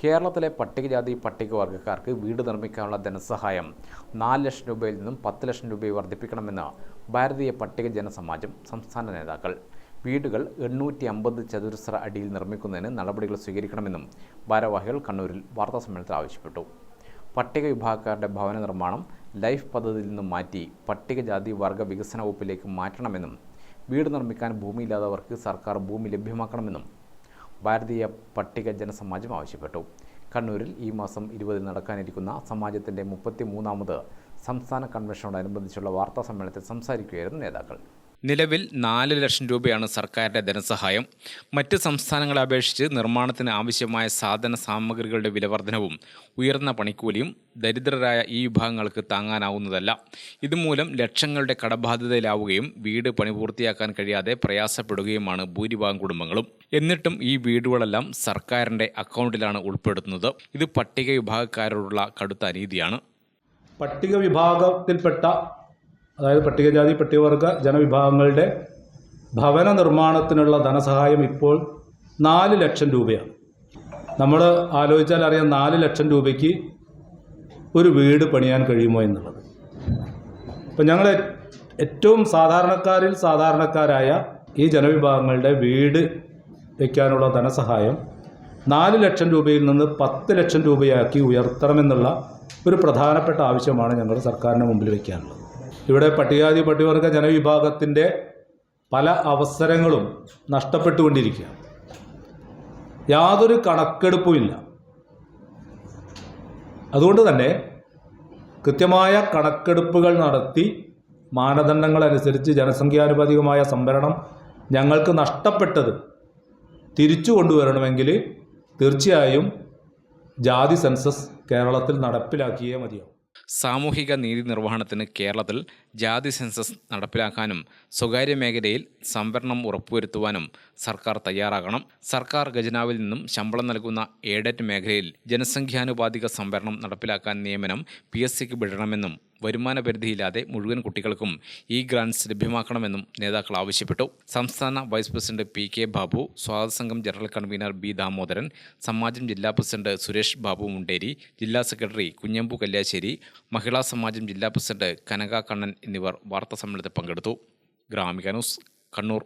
കേരളത്തിലെ പട്ടികജാതി പട്ടികവർഗ്ഗക്കാർക്ക് വീട് നിർമ്മിക്കാനുള്ള ധനസഹായം 4 ലക്ഷം രൂപയിൽ നിന്നും 10 ലക്ഷം രൂപയായി വർദ്ധിപ്പിക്കണമെന്ന് ഭാരതീയ പട്ടിക ജനസമാജം സംസ്ഥാന നേതാക്കൾ. വീടുകൾ 850 ചതുരശ്ര അടിയിൽ നിർമ്മിക്കുന്നതിന് നടപടികൾ സ്വീകരിക്കണമെന്നും ഭാരവാഹികൾ കണ്ണൂരിൽ വാർത്താസമ്മേളനത്തിൽ ആവശ്യപ്പെട്ടു. പട്ടിക വിഭാഗക്കാരുടെ ഭവന നിർമ്മാണം ലൈഫ് പദ്ധതിയിൽ നിന്നും മാറ്റി പട്ടികജാതി വർഗ്ഗ വികസന വകുപ്പിലേക്ക് മാറ്റണമെന്നും വീട് നിർമ്മിക്കാൻ ഭൂമിയില്ലാത്തവർക്ക് സർക്കാർ ഭൂമി ലഭ്യമാക്കണമെന്നും ഭാരതീയ പട്ടിക ജനസമാജം ആവശ്യപ്പെട്ടു. കണ്ണൂരിൽ ഈ മാസം 20 നടക്കാനിരിക്കുന്ന സമാജത്തിൻ്റെ 33ാമത് സംസ്ഥാന കൺവെൻഷനോടനുബന്ധിച്ചുള്ള വാർത്താ സമ്മേളനത്തിൽ സംസാരിക്കുകയായിരുന്നു നേതാക്കൾ. നിലവിൽ 4 ലക്ഷം രൂപയാണ് സർക്കാരിൻ്റെ ധനസഹായം. മറ്റ് സംസ്ഥാനങ്ങളെ അപേക്ഷിച്ച് നിർമ്മാണത്തിന് ആവശ്യമായ സാധന സാമഗ്രികളുടെ വിലവർധനവും ഉയർന്ന പണിക്കൂലിയും ദരിദ്രരായ ഈ വിഭാഗങ്ങൾക്ക് താങ്ങാനാവുന്നതല്ല. ഇതുമൂലം ലക്ഷങ്ങളുടെ കടബാധ്യതയിലാവുകയും വീട് പണി പൂർത്തിയാക്കാൻ കഴിയാതെ പ്രയാസപ്പെടുകയുമാണ് ഭൂരിഭാഗം കുടുംബങ്ങളും. എന്നിട്ടും ഈ വീടുകളെല്ലാം സർക്കാരിൻ്റെ അക്കൗണ്ടിലാണ് ഉൾപ്പെടുത്തുന്നത്. ഇത് പട്ടിക വിഭാഗക്കാരോടുള്ള കടുത്ത അനീതിയാണ്. പട്ടിക വിഭാഗത്തിൽപ്പെട്ട അതായത് പട്ടികജാതി പട്ടികവർഗ ജനവിഭാഗങ്ങളുടെ ഭവന നിർമ്മാണത്തിനുള്ള ധനസഹായം ഇപ്പോൾ 4 ലക്ഷം രൂപയാണ്. നമ്മൾ ആലോചിച്ചാൽ അറിയാം 4 ലക്ഷം രൂപയ്ക്ക് ഒരു വീട് പണിയാൻ കഴിയുമോ എന്നുള്ളത്. ഇപ്പം ഞങ്ങൾ ഏറ്റവും സാധാരണക്കാരിൽ സാധാരണക്കാരായ ഈ ജനവിഭാഗങ്ങളുടെ വീട് വയ്ക്കാനുള്ള ധനസഹായം 4 ലക്ഷം രൂപയിൽ നിന്ന് 10 ലക്ഷം രൂപയാക്കി ഉയർത്തണമെന്നുള്ള ഒരു പ്രധാനപ്പെട്ട ആവശ്യമാണ് ഞങ്ങൾ സർക്കാരിന് മുമ്പിൽ വയ്ക്കാനുള്ളത്. ഇവിടെ പട്ടികജാതി പട്ടികവർഗ ജനവിഭാഗത്തിൻ്റെ പല അവസരങ്ങളും നഷ്ടപ്പെട്ടുകൊണ്ടിരിക്കുകയാണ്. യാതൊരു കണക്കെടുപ്പുമില്ല. അതുകൊണ്ട് തന്നെ കൃത്യമായ കണക്കെടുപ്പുകൾ നടത്തി മാനദണ്ഡങ്ങളനുസരിച്ച് ജനസംഖ്യാനുപാതികമായ സംവരണം ഞങ്ങൾക്ക് നഷ്ടപ്പെട്ടത് തിരിച്ചു കൊണ്ടുവരണമെങ്കിൽ തീർച്ചയായും ജാതി സെൻസസ് കേരളത്തിൽ നടപ്പിലാക്കിയേ മതിയാവും. സാമൂഹിക നീതി നിർവഹണത്തിന് കേരളത്തിൽ ജാതി സെൻസസ് നടപ്പിലാക്കാനും സ്വകാര്യ മേഖലയിൽ സംവരണം ഉറപ്പുവരുത്തുവാനും സർക്കാർ തയ്യാറാകണം. സർക്കാർ ഖജനാവിൽ നിന്നും ശമ്പളം നൽകുന്ന എയ്ഡഡ് മേഖലയിൽ ജനസംഖ്യാനുപാതിക സംവരണം നടപ്പിലാക്കാൻ നിയമനം PSCക്ക് വിടണമെന്നും വരുമാന പരിധിയില്ലാതെ മുഴുവൻ കുട്ടികൾക്കും ഈ ഗ്രാൻസ് ലഭ്യമാക്കണമെന്നും നേതാക്കൾ ആവശ്യപ്പെട്ടു. സംസ്ഥാന വൈസ് പ്രസിഡന്റ് PK ബാബു, സ്വാഗത സംഘം ജനറൽ കൺവീനർ B ദാമോദരൻ, സമാജം ജില്ലാ പ്രസിഡന്റ് സുരേഷ് ബാബു മുണ്ടേരി, ജില്ലാ സെക്രട്ടറി കുഞ്ഞമ്പു കല്യാശ്ശേരി, മഹിളാ സമാജം ജില്ലാ പ്രസിഡന്റ് കനക കണ്ണൻ എന്നിവർ വാർത്താ സമ്മേളനത്തിൽ പങ്കെടുത്തു. ഗ്രാമിക ന്യൂസ്, കണ്ണൂർ.